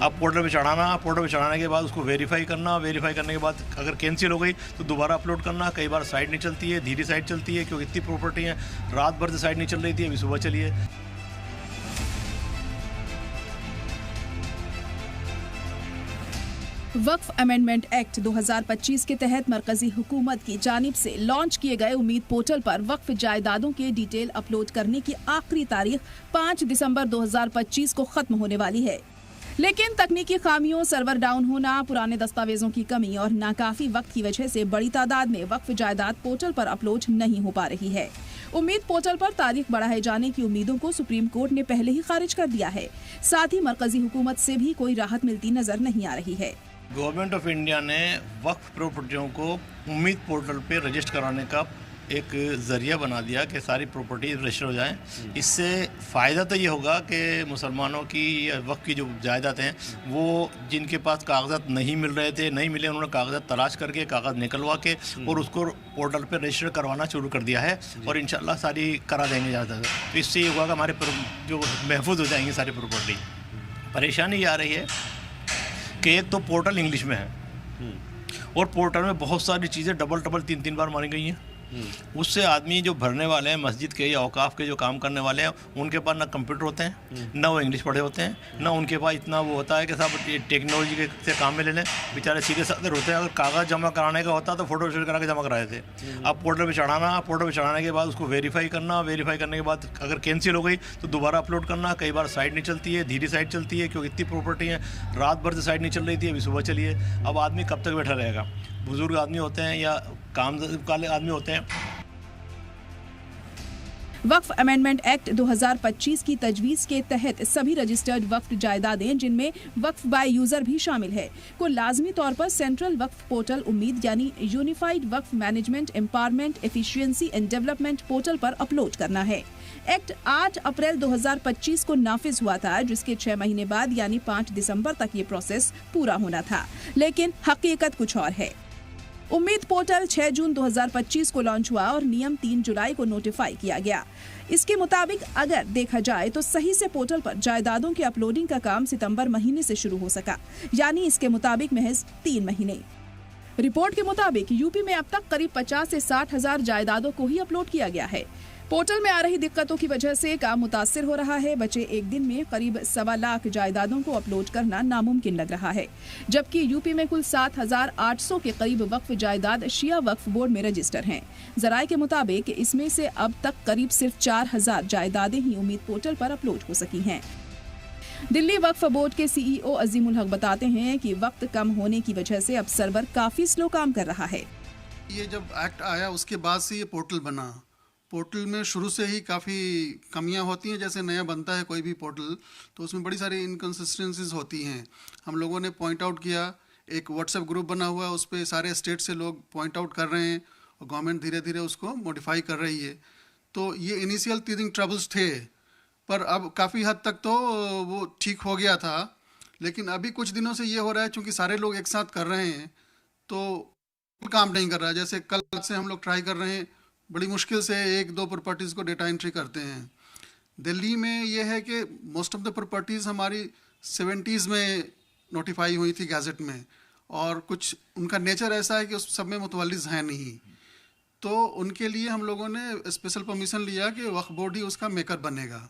अब पोर्टल पे चढ़ाना, पोर्टल पे चढ़ाने के बाद उसको वेरीफाई करना, वेरीफाई करने के बाद अगर कैंसिल हो गई तो दोबारा अपलोड करना। कई बार साइट नहीं चलती है, धीरे साइट चलती है क्योंकि इतनी प्रॉपर्टी है। रात भर से साइट नहीं चल रही थी, अभी सुबह चली है। वक्फ अमेंडमेंट एक्ट 2025 के तहत मरकजी हुकूमत की जानिब से लॉन्च किए गए उम्मीद पोर्टल पर वक्फ जायदादों के डिटेल अपलोड करने की आखिरी तारीख 5 दिसंबर 2025 को खत्म होने वाली है। लेकिन तकनीकी खामियों, सर्वर डाउन होना, पुराने दस्तावेजों की कमी और नाकाफी वक्त की वजह से बड़ी तादाद में वक्फ जायदाद पोर्टल पर अपलोड नहीं हो पा रही है। उम्मीद पोर्टल पर तारीख बढ़ाए जाने की उम्मीदों को सुप्रीम कोर्ट ने पहले ही खारिज कर दिया है। साथ ही मरकजी हुकूमत से भी कोई राहत मिलती नजर नहीं आ रही है। गवर्नमेंट ऑफ इंडिया ने वक्फ प्रॉपर्टियों को उम्मीद पोर्टल पे रजिस्टर कराने का एक ज़रिया बना दिया कि सारी प्रॉपर्टी रजिस्टर हो जाएं। इससे फ़ायदा तो ये होगा कि मुसलमानों की वक्फ की जो जायदाद हैं वो जिनके पास कागजात नहीं मिल रहे थे, नहीं मिले, उन्होंने कागजात तलाश करके कागज़ निकलवा के और उसको पोर्टल पे रजिस्टर करवाना शुरू कर दिया है और इंशाल्लाह सारी करा देंगे ज़्यादातर। तो इससे ये होगा कि हमारे जो महफूज हो जाएंगी सारी प्रॉपर्टी। परेशानी ये आ रही है कि एक तो पोर्टल इंग्लिश में है और पोर्टल में बहुत सारी चीज़ें डबल 3 बार मारी गई हैं। उससे आदमी जो भरने वाले हैं, मस्जिद के या औकाफ के जो काम करने वाले हैं, उनके पास ना कंप्यूटर होते हैं, ना वो इंग्लिश पढ़े होते हैं, ना उनके पास इतना वो होता है कि साहब टेक्नोलॉजी के से काम में ले लें। बेचारे सीधे साधे होते हैं। अगर कागज़ जमा कराने का होता तो फोटो शूट करा के जमा कराए थे। अब पोर्टल पे चढ़ाना, पोर्टल पे चढ़ाने के बाद उसको वेरीफाई करना, वेरीफाई करने के बाद अगर कैंसिल हो गई तो दोबारा अपलोड करना। कई बार साइट नहीं चलती है, धीरे साइट चलती है क्योंकि इतनी प्रॉपर्टी है। रात भर से साइट नहीं चल रही थी, अभी सुबह चली है। अब आदमी कब तक बैठा रहेगा? बुजुर्ग आदमी होते हैं या काम वाले आदमी होते हैं। वक्फ अमेंडमेंट एक्ट 2025 की तजवीज़ के तहत सभी रजिस्टर्ड वक्फ जायदादें, जिनमें वक्फ बाय यूजर भी शामिल है, को लाजमी तौर पर सेंट्रल वक्फ पोर्टल उम्मीद यानी unified Waqf management, empowerment, efficiency and development portal पर अपलोड करना है। एक्ट 8 अप्रैल 2025 को नाफिज हुआ था, जिसके 6 महीने बाद यानी 5 दिसंबर तक ये प्रोसेस पूरा होना था, लेकिन हकीकत कुछ और है। उम्मीद पोर्टल 6 जून 2025 को लॉन्च हुआ और नियम 3 जुलाई को नोटिफाई किया गया। इसके मुताबिक अगर देखा जाए तो सही से पोर्टल पर जायदादों की अपलोडिंग का काम सितंबर महीने से शुरू हो सका, यानी इसके मुताबिक महज 3 महीने। रिपोर्ट के मुताबिक यूपी में अब तक करीब 50 से 60 हजार जायदादों को ही अपलोड किया गया है। पोर्टल में आ रही दिक्कतों की वजह से काम मुतासिर हो रहा है। बचे एक दिन में करीब 1.25 लाख जायदादों को अपलोड करना नामुमकिन लग रहा है, जबकि यूपी में कुल 7,800 के करीब वक्फ जायदाद शिया वक्फ बोर्ड में रजिस्टर हैं। जराये के मुताबिक इसमें से अब तक करीब सिर्फ 4,000 जायदादें ही उम्मीद पोर्टल पर अपलोड हो सकी हैं। दिल्ली वक्फ बोर्ड के CEO अजीमुल हक बताते हैं कि वक्त कम होने की वजह से अब सर्वर काफी स्लो काम कर रहा है। ये जब एक्ट आया उसके बाद से ये पोर्टल बना। पोर्टल में शुरू से ही काफ़ी कमियां होती हैं। जैसे नया बनता है कोई भी पोर्टल तो उसमें बड़ी सारी इनकन्सिस्टेंसीज होती हैं। हम लोगों ने पॉइंट आउट किया, एक व्हाट्सएप ग्रुप बना हुआ है, उस पर सारे स्टेट से लोग पॉइंट आउट कर रहे हैं और गवर्नमेंट धीरे धीरे उसको मॉडिफाई कर रही है। तो ये इनिशियल टीथिंग ट्रबल्स थे, पर अब काफ़ी हद तक तो वो ठीक हो गया था। लेकिन अभी कुछ दिनों से ये हो रहा है, चूँकि सारे लोग एक साथ कर रहे हैं तो काम नहीं कर रहा है। जैसे कल से हम लोग ट्राई कर रहे हैं, बड़ी मुश्किल से 1-2 प्रॉपर्टीज़ को डेटा एंट्री करते हैं। दिल्ली में ये है कि मोस्ट ऑफ द प्रॉपर्टीज़ हमारी 70s में नोटिफाई हुई थी गैजेट में, और कुछ उनका नेचर ऐसा है कि उस सब में मुतवल्लिज हैं नहीं, तो उनके लिए हम लोगों ने स्पेशल परमिशन लिया कि वक्फ बोर्ड ही उसका मेकर बनेगा।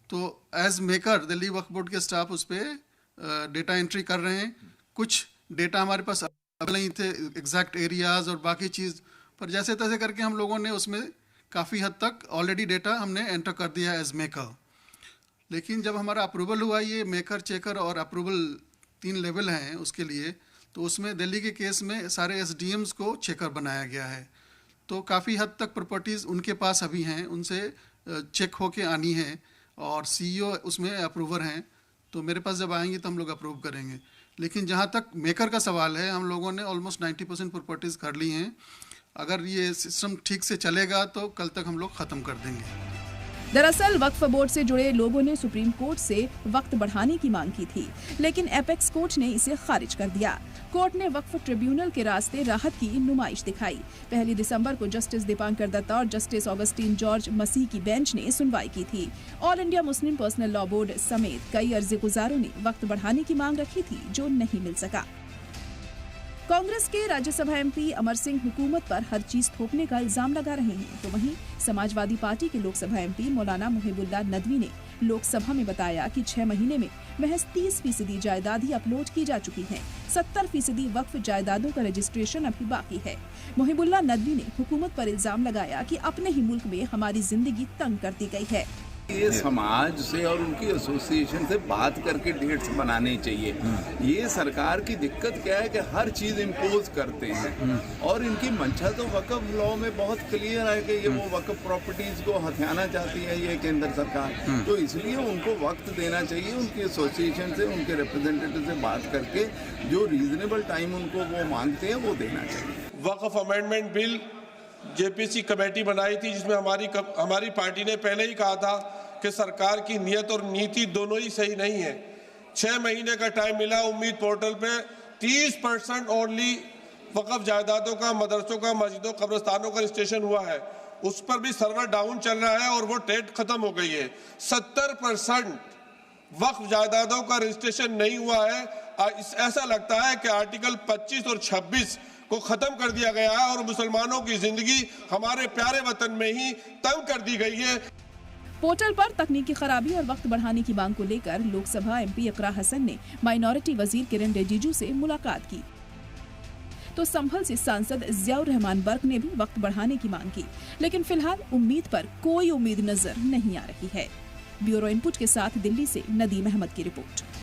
तो as maker Delhi Waqf board के स्टाफ उस पर डेटा एंट्री कर रहे हैं। कुछ डेटा हमारे पास नहीं थे, एग्जैक्ट एरियाज़ और बाकी चीज़, पर जैसे तैसे करके हम लोगों ने उसमें काफ़ी हद तक ऑलरेडी डेटा हमने एंटर कर दिया एज मेकर। लेकिन जब हमारा अप्रूवल हुआ, ये मेकर, चेकर और अप्रूवल 3 लेवल हैं उसके लिए, तो उसमें दिल्ली के केस में सारे SDMs को चेकर बनाया गया है। तो काफ़ी हद तक प्रॉपर्टीज़ उनके पास अभी हैं, उनसे चेक होके आनी है, और CEO उसमें अप्रूवर हैं। तो मेरे पास जब आएंगी तो हम लोग अप्रूव करेंगे। लेकिन जहाँ तक मेकर का सवाल है, हम लोगों ने ऑलमोस्ट 90% प्रॉपर्टीज़ कर ली हैं। अगर ये सिस्टम ठीक से चलेगा तो कल तक हम लोग ख़त्म कर देंगे। दरअसल वक्फ बोर्ड से जुड़े लोगों ने सुप्रीम कोर्ट से वक्त बढ़ाने की मांग की थी, लेकिन एपेक्स कोर्ट ने इसे खारिज कर दिया। कोर्ट ने वक्फ ट्रिब्यूनल के रास्ते राहत की नुमाइश दिखाई। 1 दिसंबर को जस्टिस दीपांकर दत्ता और जस्टिस ऑगस्टीन जॉर्ज मसीह की बेंच ने सुनवाई की थी। All India Muslim personal law board समेत कई अर्जी गुजारों ने वक्त बढ़ाने की मांग रखी थी, जो नहीं मिल सका। कांग्रेस के राज्यसभा एमपी अमर सिंह हुकूमत पर हर चीज थोपने का इल्जाम लगा रहे हैं, तो वहीं समाजवादी पार्टी के लोकसभा एमपी मौलाना मुहिबुल्लाह नदवी ने लोकसभा में बताया कि 6 महीने में महज 30% जायदाद ही अपलोड की जा चुकी है। 70% वक्फ जायदादों का रजिस्ट्रेशन अभी बाकी है। मुहिबुल्लाह नदवी ने हुकूमत पर इल्जाम लगाया कि अपने ही मुल्क में हमारी जिंदगी तंग कर दी गई है। ये समाज से और उनकी एसोसिएशन से बात करके डेट्स बनाने चाहिए। ये सरकार की दिक्कत क्या है कि हर चीज इम्पोज करते हैं और इनकी मंशा तो वक्फ लॉ में बहुत क्लियर है कि ये वो वक्फ प्रॉपर्टीज को हथियाना चाहती है ये केंद्र सरकार। तो इसलिए उनको वक्त देना चाहिए, उनकी एसोसिएशन से, उनके रिप्रेजेंटेटिव से बात करके जो रीजनेबल टाइम उनको वो मांगते हैं वो देना चाहिए। वक्फ अमेंडमेंट बिल जेपीसी कमेटी बनाई थी, जिसमें हमारी पार्टी ने पहले ही कहा था कि सरकार की नीयत और नीति दोनों ही सही नहीं है। 6 महीने का टाइम मिला, उम्मीद पोर्टल पे 30% ओनली वक्फ जायदादों का, मदरसों का, मस्जिदों, कब्रिस्तानों का रजिस्ट्रेशन हुआ है। उस पर भी सर्वर डाउन चल रहा है और वो डेट खत्म हो गई है। 70% वक्फ जायदादों का रजिस्ट्रेशन नहीं हुआ है। ऐसा लगता है कि आर्टिकल 25 और 26 को खत्म कर दिया गया है और मुसलमानों की जिंदगी हमारे प्यारे वतन में ही तंग कर दी गई है। पोर्टल पर तकनीकी खराबी और वक्त बढ़ाने की मांग को लेकर लोकसभा एमपी इकरा हसन ने माइनॉरिटी वजीर किरण रिजिजू से मुलाकात की, तो संभल से सांसद जियाउर रहमान बर्क ने भी वक्त बढ़ाने की मांग की, लेकिन फिलहाल उम्मीद पर कोई उम्मीद नजर नहीं आ रही है। ब्यूरो इनपुट के साथ दिल्ली से नदीम अहमद की रिपोर्ट।